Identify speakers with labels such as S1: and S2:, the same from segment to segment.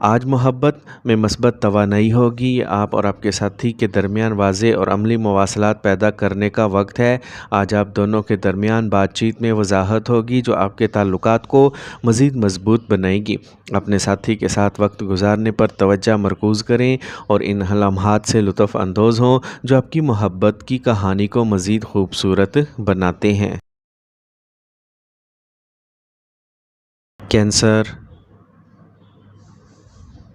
S1: آج محبت میں مثبت توانائی ہوگی۔ آپ اور آپ کے ساتھی کے درمیان واضح اور عملی مواصلات پیدا کرنے کا وقت ہے۔ آج آپ دونوں کے درمیان بات چیت میں وضاحت ہوگی جو آپ کے تعلقات کو مزید مضبوط بنائے گی۔ اپنے ساتھی کے ساتھ وقت گزارنے پر توجہ مرکوز کریں اور ان لمحات سے لطف اندوز ہوں جو آپ کی محبت کی کہانی کو مزید خوبصورت بناتے ہیں۔ کینسر،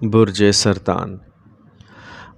S1: برج سرطان۔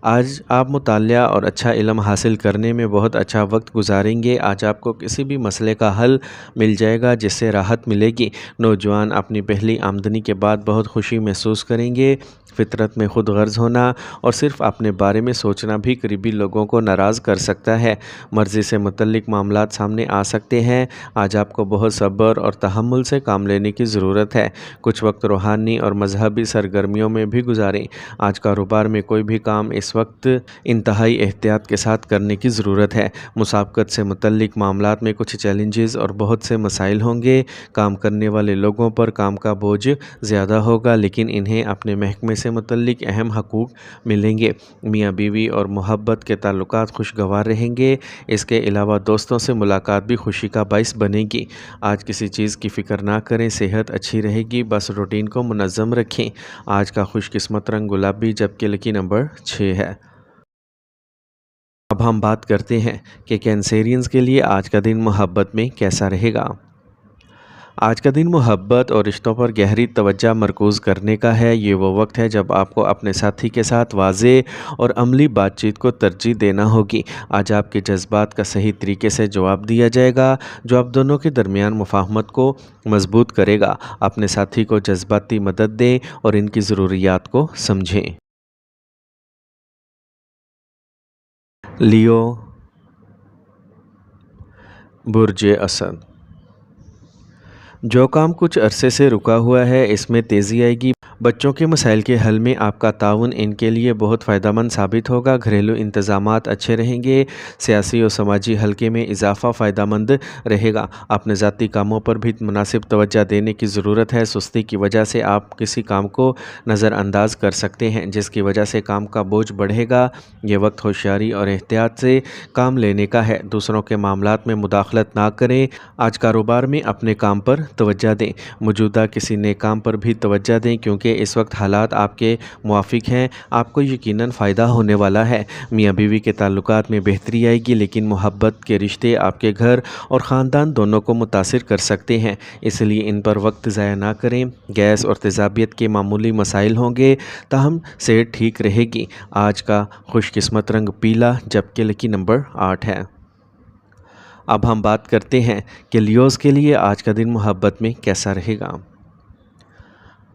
S1: آج آپ مطالعہ اور اچھا علم حاصل کرنے میں بہت اچھا وقت گزاریں گے۔ آج آپ کو کسی بھی مسئلے کا حل مل جائے گا جس سے راحت ملے گی۔ نوجوان اپنی پہلی آمدنی کے بعد بہت خوشی محسوس کریں گے۔ فطرت میں خود غرض ہونا اور صرف اپنے بارے میں سوچنا بھی قریبی لوگوں کو ناراض کر سکتا ہے۔ مرضی سے متعلق معاملات سامنے آ سکتے ہیں۔ آج آپ کو بہت صبر اور تحمل سے کام لینے کی ضرورت ہے۔ کچھ وقت روحانی اور مذہبی سرگرمیوں میں بھی گزاریں۔ آج کاروبار میں کوئی بھی کام اس وقت انتہائی احتیاط کے ساتھ کرنے کی ضرورت ہے۔ مسابقت سے متعلق معاملات میں کچھ چیلنجز اور بہت سے مسائل ہوں گے۔ کام کرنے والے لوگوں پر کام کا بوجھ زیادہ ہوگا لیکن انہیں اپنے محکمے سے متعلق اہم حقوق ملیں گے۔ میاں بیوی اور محبت کے تعلقات خوشگوار رہیں گے۔ اس کے علاوہ دوستوں سے ملاقات بھی خوشی کا باعث بنے گی۔ آج کسی چیز کی فکر نہ کریں، صحت اچھی رہے گی، بس روٹین کو منظم رکھیں۔ آج کا خوش قسمت رنگ گلابی جبکہ لکی نمبر 6 ہے۔ اب ہم بات کرتے ہیں کہ کینسیرینز کے لیے آج کا دن محبت میں کیسا رہے گا۔ آج کا دن محبت اور رشتوں پر گہری توجہ مرکوز کرنے کا ہے۔ یہ وہ وقت ہے جب آپ کو اپنے ساتھی کے ساتھ واضح اور عملی بات چیت کو ترجیح دینا ہوگی۔ آج آپ کے جذبات کا صحیح طریقے سے جواب دیا جائے گا جو آپ دونوں کے درمیان مفاہمت کو مضبوط کرے گا۔ اپنے ساتھی کو جذباتی مدد دیں اور ان کی ضروریات کو سمجھیں۔ لیو، برج اسد۔ جو کام کچھ عرصے سے رکا ہوا ہے اس میں تیزی آئے گی۔ بچوں کے مسائل کے حل میں آپ کا تعاون ان کے لیے بہت فائدہ مند ثابت ہوگا۔ گھریلو انتظامات اچھے رہیں گے۔ سیاسی اور سماجی حلقے میں اضافہ فائدہ مند رہے گا۔ اپنے ذاتی کاموں پر بھی مناسب توجہ دینے کی ضرورت ہے۔ سستی کی وجہ سے آپ کسی کام کو نظر انداز کر سکتے ہیں جس کی وجہ سے کام کا بوجھ بڑھے گا۔ یہ وقت ہوشیاری اور احتیاط سے کام لینے کا ہے۔ دوسروں کے معاملات میں مداخلت نہ کریں۔ آج کاروبار میں اپنے کام پر توجہ دیں۔ موجودہ کسی نئے کام پر بھی توجہ دیں کیونکہ اس وقت حالات آپ کے موافق ہیں۔ آپ کو یقیناً فائدہ ہونے والا ہے۔ میاں بیوی کے تعلقات میں بہتری آئے گی لیکن محبت کے رشتے آپ کے گھر اور خاندان دونوں کو متاثر کر سکتے ہیں، اس لیے ان پر وقت ضائع نہ کریں۔ گیس اور تیزابیت کے معمولی مسائل ہوں گے تاہم صحت ٹھیک رہے گی۔ آج کا خوش قسمت رنگ پیلا جبکہ لکی نمبر 8 ہے۔ اب ہم بات کرتے ہیں کہ لیوز کے لیے آج کا دن محبت میں کیسا رہے گا۔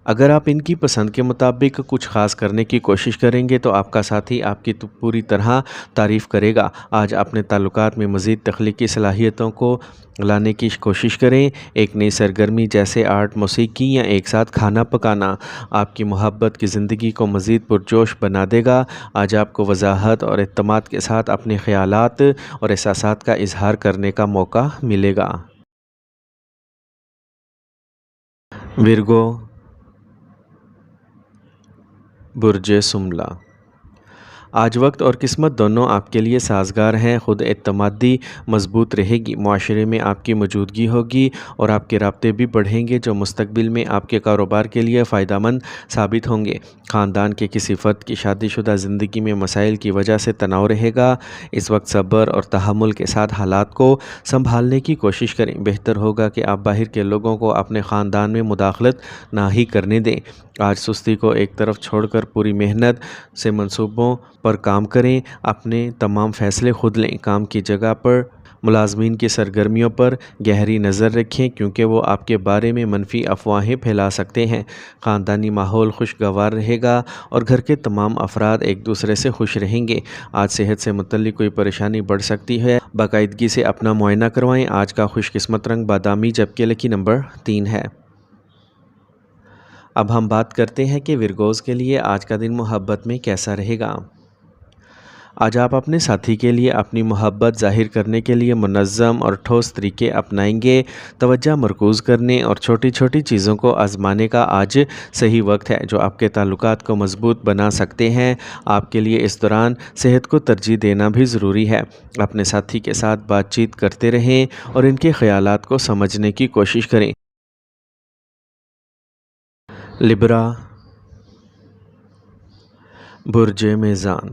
S1: اگر آپ ان کی پسند کے مطابق کچھ خاص کرنے کی کوشش کریں گے تو آپ کا ساتھی آپ کی پوری طرح تعریف کرے گا۔ آج اپنے تعلقات میں مزید تخلیقی صلاحیتوں کو لانے کی کوشش کریں۔ ایک نئی سرگرمی جیسے آرٹ، موسیقی یا ایک ساتھ کھانا پکانا آپ کی محبت کی زندگی کو مزید پرجوش بنا دے گا۔ آج آپ کو وضاحت اور اعتماد کے ساتھ اپنے خیالات اور احساسات کا اظہار کرنے کا موقع ملے گا۔ ورگو، برج سملا۔ آج وقت اور قسمت دونوں آپ کے لیے سازگار ہیں۔ خود اعتمادی مضبوط رہے گی، معاشرے میں آپ کی موجودگی ہوگی اور آپ کے رابطے بھی بڑھیں گے جو مستقبل میں آپ کے کاروبار کے لیے فائدہ مند ثابت ہوں گے۔ خاندان کے کسی فرد کی شادی شدہ زندگی میں مسائل کی وجہ سے تناؤ رہے گا۔ اس وقت صبر اور تحمل کے ساتھ حالات کو سنبھالنے کی کوشش کریں۔ بہتر ہوگا کہ آپ باہر کے لوگوں کو اپنے خاندان میں مداخلت نہ ہی کرنے دیں۔ آج سستی کو ایک طرف چھوڑ کر پوری محنت سے منصوبوں پر کام کریں۔ اپنے تمام فیصلے خود لیں۔ کام کی جگہ پر ملازمین کی سرگرمیوں پر گہری نظر رکھیں کیونکہ وہ آپ کے بارے میں منفی افواہیں پھیلا سکتے ہیں۔ خاندانی ماحول خوشگوار رہے گا اور گھر کے تمام افراد ایک دوسرے سے خوش رہیں گے۔ آج صحت سے متعلق کوئی پریشانی بڑھ سکتی ہے، باقاعدگی سے اپنا معائنہ کروائیں۔ آج کا خوش قسمت رنگ بادامی جبکہ لکی نمبر 3 ہے۔ اب ہم بات کرتے ہیں کہ ورگوز کے لیے آج کا دن محبت میں کیسا رہے گا۔ آج آپ اپنے ساتھی کے لیے اپنی محبت ظاہر کرنے کے لیے منظم اور ٹھوس طریقے اپنائیں گے۔ توجہ مرکوز کرنے اور چھوٹی چھوٹی چیزوں کو آزمانے کا آج صحیح وقت ہے جو آپ کے تعلقات کو مضبوط بنا سکتے ہیں۔ آپ کے لیے اس دوران صحت کو ترجیح دینا بھی ضروری ہے۔ اپنے ساتھی کے ساتھ بات چیت کرتے رہیں اور ان کے خیالات کو سمجھنے کی کوشش کریں۔ لبرا، برج میزان۔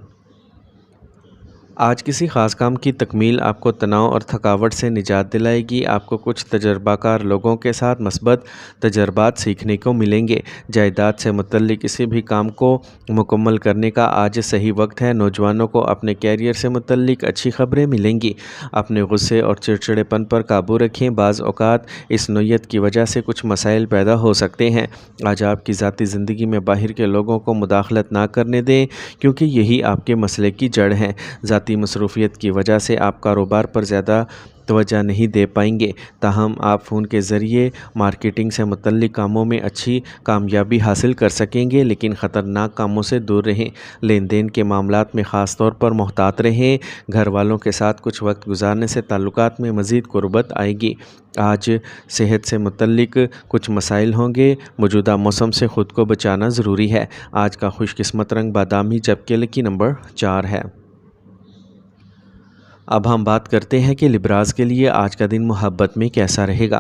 S1: آج کسی خاص کام کی تکمیل آپ کو تناؤ اور تھکاوٹ سے نجات دلائے گی۔ آپ کو کچھ تجربہ کار لوگوں کے ساتھ مثبت تجربات سیکھنے کو ملیں گے۔ جائیداد سے متعلق کسی بھی کام کو مکمل کرنے کا آج صحیح وقت ہے۔ نوجوانوں کو اپنے کیریئر سے متعلق اچھی خبریں ملیں گی۔ اپنے غصے اور چڑچڑے پن پر قابو رکھیں۔ بعض اوقات اس نوعیت کی وجہ سے کچھ مسائل پیدا ہو سکتے ہیں۔ آج آپ کی ذاتی زندگی میں باہر کے لوگوں کو مداخلت نہ کرنے دیں کیونکہ یہی آپ کے مسئلے کی جڑ ہے۔ ذاتی مصروفیت کی وجہ سے آپ کاروبار پر زیادہ توجہ نہیں دے پائیں گے، تاہم آپ فون کے ذریعے مارکیٹنگ سے متعلق کاموں میں اچھی کامیابی حاصل کر سکیں گے، لیکن خطرناک کاموں سے دور رہیں۔ لین دین کے معاملات میں خاص طور پر محتاط رہیں۔ گھر والوں کے ساتھ کچھ وقت گزارنے سے تعلقات میں مزید قربت آئے گی۔ آج صحت سے متعلق کچھ مسائل ہوں گے۔ موجودہ موسم سے خود کو بچانا ضروری ہے۔ آج کا خوش قسمت رنگ بادامی جبکہ لکی نمبر 4 ہے۔ اب ہم بات کرتے ہیں کہ لبراز کے لیے آج کا دن محبت میں کیسا رہے گا۔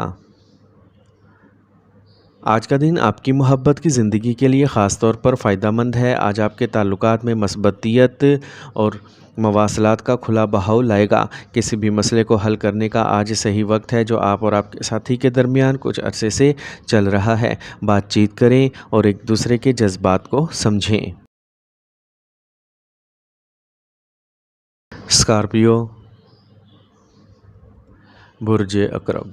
S1: آج کا دن آپ کی محبت کی زندگی کے لیے خاص طور پر فائدہ مند ہے۔ آج آپ کے تعلقات میں مثبتیت اور مواصلات کا کھلا بہاؤ لائے گا۔ کسی بھی مسئلے کو حل کرنے کا آج صحیح وقت ہے جو آپ اور آپ کے ساتھی کے درمیان کچھ عرصے سے چل رہا ہے۔ بات چیت کریں اور ایک دوسرے کے جذبات کو سمجھیں۔ اسکارپیو، برج عقرب۔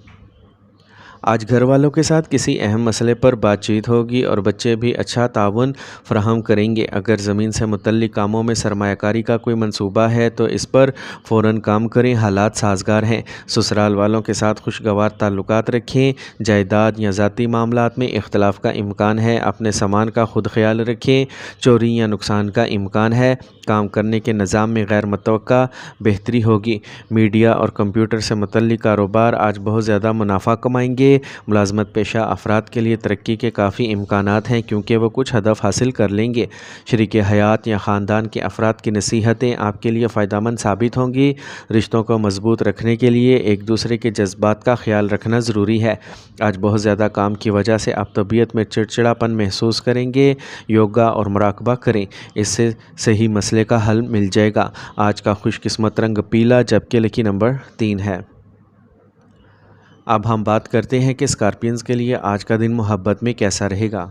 S1: آج گھر والوں کے ساتھ کسی اہم مسئلے پر بات چیت ہوگی اور بچے بھی اچھا تعاون فراہم کریں گے۔ اگر زمین سے متعلق کاموں میں سرمایہ کاری کا کوئی منصوبہ ہے تو اس پر فوراً کام کریں، حالات سازگار ہیں۔ سسرال والوں کے ساتھ خوشگوار تعلقات رکھیں۔ جائیداد یا ذاتی معاملات میں اختلاف کا امکان ہے، اپنے سامان کا خود خیال رکھیں۔ چوری یا نقصان کا امکان ہے۔ کام کرنے کے نظام میں غیر متوقع بہتری ہوگی۔ میڈیا اور کمپیوٹر سے متعلق کاروبار آج بہت زیادہ منافع کمائیں گے۔ ملازمت پیشہ افراد کے لیے ترقی کے کافی امکانات ہیں کیونکہ وہ کچھ ہدف حاصل کر لیں گے۔ شریک حیات یا خاندان کے افراد کی نصیحتیں آپ کے لیے فائدہ مند ثابت ہوں گی۔ رشتوں کو مضبوط رکھنے کے لیے ایک دوسرے کے جذبات کا خیال رکھنا ضروری ہے۔ آج بہت زیادہ کام کی وجہ سے آپ طبیعت میں چڑچڑاپن محسوس کریں گے۔ یوگا اور مراقبہ کریں، اس سے صحیح مسئلے کا حل مل جائے گا۔ آج کا خوش قسمت رنگ پیلا جبکہ لکی نمبر 3 ہے۔ اب ہم بات کرتے ہیں کہ اسکارپینز کے لیے آج کا دن محبت میں کیسا رہے گا۔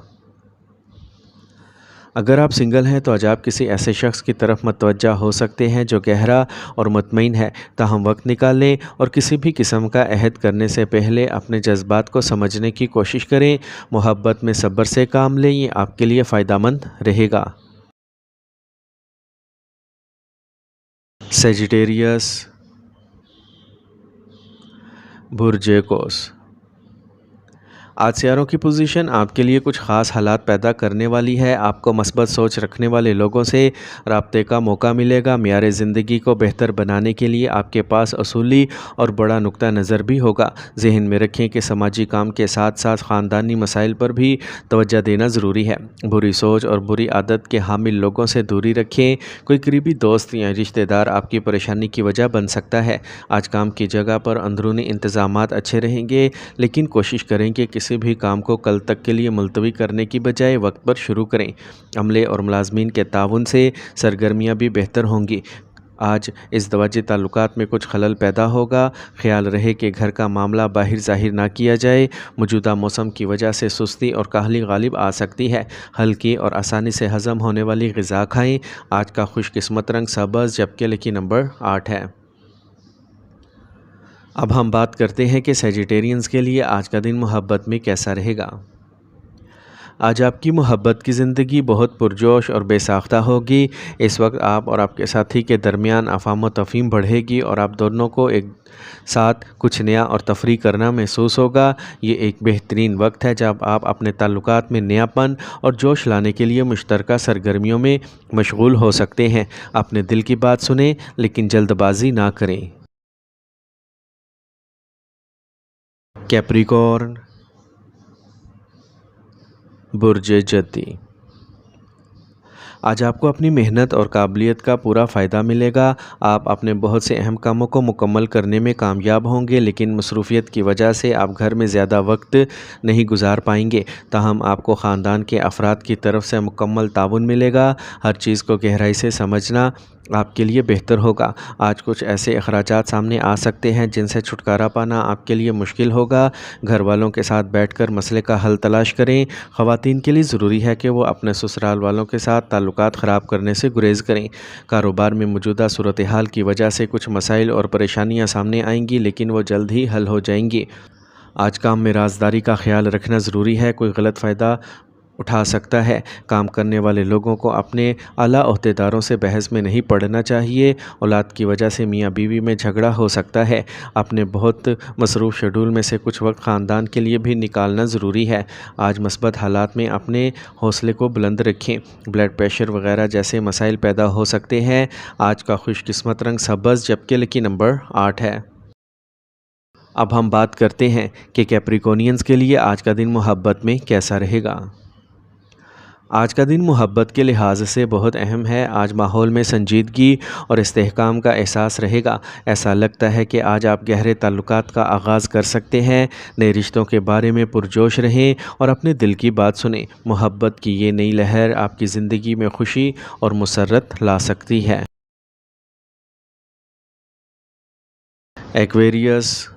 S1: اگر آپ سنگل ہیں تو آج آپ کسی ایسے شخص کی طرف متوجہ ہو سکتے ہیں جو گہرا اور مطمئن ہے، تاہم وقت نکالیں اور کسی بھی قسم کا عہد کرنے سے پہلے اپنے جذبات کو سمجھنے کی کوشش کریں۔ محبت میں صبر سے کام لیں، یہ آپ کے لیے فائدہ مند رہے گا۔ سیجیٹیریس، برج قوس۔ آج سیاروں کی پوزیشن آپ کے لیے کچھ خاص حالات پیدا کرنے والی ہے۔ آپ کو مثبت سوچ رکھنے والے لوگوں سے رابطے کا موقع ملے گا۔ معیار زندگی کو بہتر بنانے کے لیے آپ کے پاس اصولی اور بڑا نقطہ نظر بھی ہوگا۔ ذہن میں رکھیں کہ سماجی کام کے ساتھ ساتھ خاندانی مسائل پر بھی توجہ دینا ضروری ہے۔ بری سوچ اور بری عادت کے حامل لوگوں سے دوری رکھیں۔ کوئی قریبی دوست یا رشتہ دار آپ کی پریشانی کی وجہ بن سکتا ہے۔ آج کام کی جگہ پر اندرونی انتظامات اچھے رہیں گے، لیکن کوشش کریں کہ کسی بھی کام کو کل تک کے لیے ملتوی کرنے کی بجائے وقت پر شروع کریں۔ عملے اور ملازمین کے تعاون سے سرگرمیاں بھی بہتر ہوں گی۔ آج ازدواجی تعلقات میں کچھ خلل پیدا ہوگا۔ خیال رہے کہ گھر کا معاملہ باہر ظاہر نہ کیا جائے۔ موجودہ موسم کی وجہ سے سستی اور کاہلی غالب آ سکتی ہے۔ ہلکی اور آسانی سے ہضم ہونے والی غذا کھائیں۔ آج کا خوش قسمت رنگ سبز جبکہ لکی نمبر 8 ہے۔ اب ہم بات کرتے ہیں کہ سیجیٹیرینز کے لیے آج کا دن محبت میں کیسا رہے گا۔ آج آپ کی محبت کی زندگی بہت پرجوش اور بے ساختہ ہوگی۔ اس وقت آپ اور آپ کے ساتھی کے درمیان افہام و تفہیم بڑھے گی اور آپ دونوں کو ایک ساتھ کچھ نیا اور تفریح کرنا محسوس ہوگا۔ یہ ایک بہترین وقت ہے جب آپ اپنے تعلقات میں نیا پن اور جوش لانے کے لیے مشترکہ سرگرمیوں میں مشغول ہو سکتے ہیں۔ اپنے دل کی بات سنیں لیکن جلد بازی نہ کریں۔ کیپریکارن، برج جدی۔ آج آپ کو اپنی محنت اور قابلیت کا پورا فائدہ ملے گا۔ آپ اپنے بہت سے اہم کاموں کو مکمل کرنے میں کامیاب ہوں گے، لیکن مصروفیت کی وجہ سے آپ گھر میں زیادہ وقت نہیں گزار پائیں گے۔ تاہم آپ کو خاندان کے افراد کی طرف سے مکمل تعاون ملے گا۔ ہر چیز کو گہرائی سے سمجھنا آپ کے لیے بہتر ہوگا۔ آج کچھ ایسے اخراجات سامنے آ سکتے ہیں جن سے چھٹکارا پانا آپ کے لیے مشکل ہوگا۔ گھر والوں کے ساتھ بیٹھ کر مسئلے کا حل تلاش کریں۔ خواتین کے لیے ضروری ہے کہ وہ اپنے سسرال والوں کے ساتھ تعلقات خراب کرنے سے گریز کریں۔ کاروبار میں موجودہ صورتحال کی وجہ سے کچھ مسائل اور پریشانیاں سامنے آئیں گی، لیکن وہ جلد ہی حل ہو جائیں گی۔ آج کام میں رازداری کا خیال رکھنا ضروری ہے، کوئی غلط فائدہ اٹھا سکتا ہے۔ کام کرنے والے لوگوں کو اپنے اعلیٰ عہدیداروں سے بحث میں نہیں پڑنا چاہیے۔ اولاد کی وجہ سے میاں بیوی میں جھگڑا ہو سکتا ہے۔ اپنے بہت مصروف شیڈول میں سے کچھ وقت خاندان کے لیے بھی نکالنا ضروری ہے۔ آج مثبت حالات میں اپنے حوصلے کو بلند رکھیں۔ بلڈ پریشر وغیرہ جیسے مسائل پیدا ہو سکتے ہیں۔ آج کا خوش قسمت رنگ سبز جبکہ لکی نمبر 8 ہے۔ اب ہم بات کرتے ہیں کہ کیپریکونینز کے لیے آج کا دن محبت میں کیسا رہے گا۔ آج کا دن محبت کے لحاظ سے بہت اہم ہے۔ آج ماحول میں سنجیدگی اور استحکام کا احساس رہے گا۔ ایسا لگتا ہے کہ آج آپ گہرے تعلقات کا آغاز کر سکتے ہیں۔ نئے رشتوں کے بارے میں پرجوش رہیں اور اپنے دل کی بات سنیں۔ محبت کی یہ نئی لہر آپ کی زندگی میں خوشی اور مسرت لا سکتی ہے۔ ایکویریس،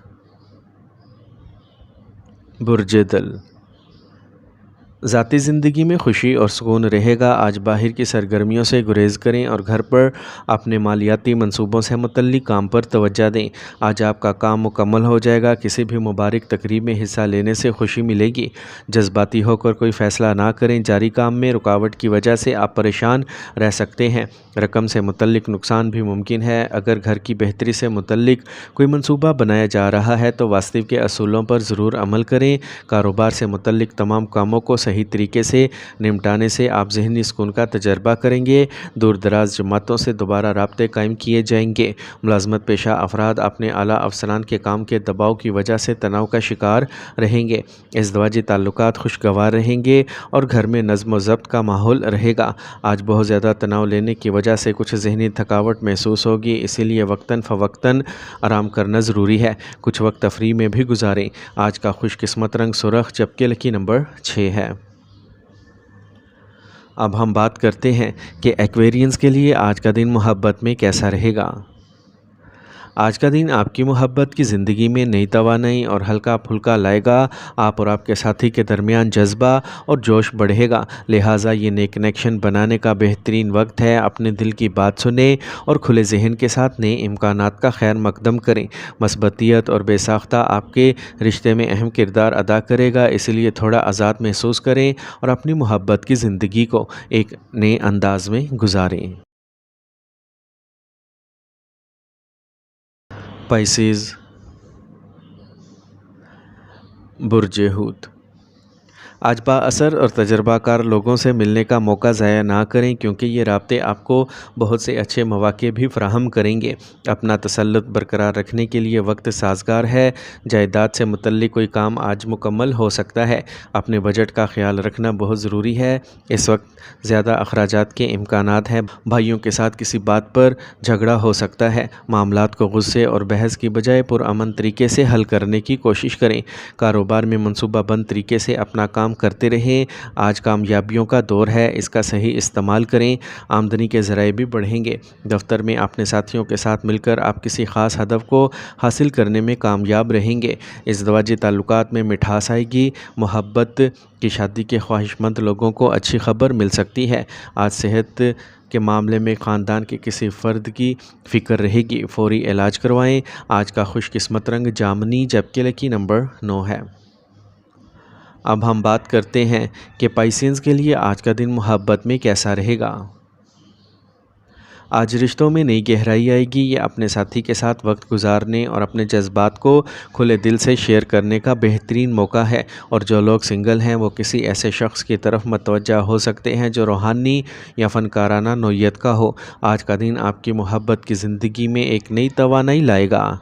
S1: برج دل۔ ذاتی زندگی میں خوشی اور سکون رہے گا۔ آج باہر کی سرگرمیوں سے گریز کریں اور گھر پر اپنے مالیاتی منصوبوں سے متعلق کام پر توجہ دیں۔ آج آپ کا کام مکمل ہو جائے گا۔ کسی بھی مبارک تقریب میں حصہ لینے سے خوشی ملے گی۔ جذباتی ہو کر کوئی فیصلہ نہ کریں۔ جاری کام میں رکاوٹ کی وجہ سے آپ پریشان رہ سکتے ہیں۔ رقم سے متعلق نقصان بھی ممکن ہے۔ اگر گھر کی بہتری سے متعلق کوئی منصوبہ بنایا جا رہا ہے تو واستو کے اصولوں پر ضرور عمل کریں۔ کاروبار سے متعلق تمام کاموں کو صحیح طریقے سے نمٹانے سے آپ ذہنی سکون کا تجربہ کریں گے۔ دور دراز جماعتوں سے دوبارہ رابطے قائم کیے جائیں گے۔ ملازمت پیشہ افراد اپنے اعلیٰ افسران کے کام کے دباؤ کی وجہ سے تناؤ کا شکار رہیں گے۔ ازدواجی تعلقات خوشگوار رہیں گے اور گھر میں نظم و ضبط کا ماحول رہے گا۔ آج بہت زیادہ تناؤ لینے کی وجہ سے کچھ ذہنی تھکاوٹ محسوس ہوگی، اسی لیے وقتاً فوقتاً آرام کرنا ضروری ہے۔ کچھ وقت تفریح میں بھی گزاریں۔ آج کا خوش قسمت رنگ سرخ جبکہ لکی نمبر 6 ہے۔ اب ہم بات کرتے ہیں کہ ایکویرینز کے لیے آج کا دن محبت میں کیسا رہے گا۔ آج کا دن آپ کی محبت کی زندگی میں نئی توانائی اور ہلکا پھلکا لائے گا۔ آپ اور آپ کے ساتھی کے درمیان جذبہ اور جوش بڑھے گا، لہٰذا یہ نئے کنیکشن بنانے کا بہترین وقت ہے۔ اپنے دل کی بات سنیں اور کھلے ذہن کے ساتھ نئے امکانات کا خیر مقدم کریں۔ مثبتیت اور بے ساختہ آپ کے رشتے میں اہم کردار ادا کرے گا، اس لیے تھوڑا آزاد محسوس کریں اور اپنی محبت کی زندگی کو ایک نئے انداز میں گزاریں۔ پائسیز، برج حوت۔ آج با اثر اور تجربہ کار لوگوں سے ملنے کا موقع ضائع نہ کریں، کیونکہ یہ رابطے آپ کو بہت سے اچھے مواقع بھی فراہم کریں گے۔ اپنا تسلط برقرار رکھنے کے لیے وقت سازگار ہے۔ جائیداد سے متعلق کوئی کام آج مکمل ہو سکتا ہے۔ اپنے بجٹ کا خیال رکھنا بہت ضروری ہے۔ اس وقت زیادہ اخراجات کے امکانات ہیں۔ بھائیوں کے ساتھ کسی بات پر جھگڑا ہو سکتا ہے۔ معاملات کو غصے اور بحث کی بجائے پرامن طریقے سے حل کرنے کی کوشش کریں۔ کاروبار میں منصوبہ بند طریقے سے اپنا کام کرتے رہیں۔ آج کامیابیوں کا دور ہے، اس کا صحیح استعمال کریں۔ آمدنی کے ذرائع بھی بڑھیں گے۔ دفتر میں اپنے ساتھیوں کے ساتھ مل کر آپ کسی خاص ہدف کو حاصل کرنے میں کامیاب رہیں گے۔ ازدواجی تعلقات میں مٹھاس آئے گی۔ محبت کی شادی کے خواہشمند لوگوں کو اچھی خبر مل سکتی ہے۔ آج صحت کے معاملے میں خاندان کے کسی فرد کی فکر رہے گی، فوری علاج کروائیں۔ آج کا خوش قسمت رنگ جامنی جبکہ لکی نمبر 9 ہے۔ اب ہم بات کرتے ہیں کہ پائسینز کے لیے آج کا دن محبت میں کیسا رہے گا۔ آج رشتوں میں نئی گہرائی آئے گی۔ یہ اپنے ساتھی کے ساتھ وقت گزارنے اور اپنے جذبات کو کھلے دل سے شیئر کرنے کا بہترین موقع ہے، اور جو لوگ سنگل ہیں وہ کسی ایسے شخص کی طرف متوجہ ہو سکتے ہیں جو روحانی یا فنکارانہ نوعیت کا ہو۔ آج کا دن آپ کی محبت کی زندگی میں ایک نئی توانائی لائے گا۔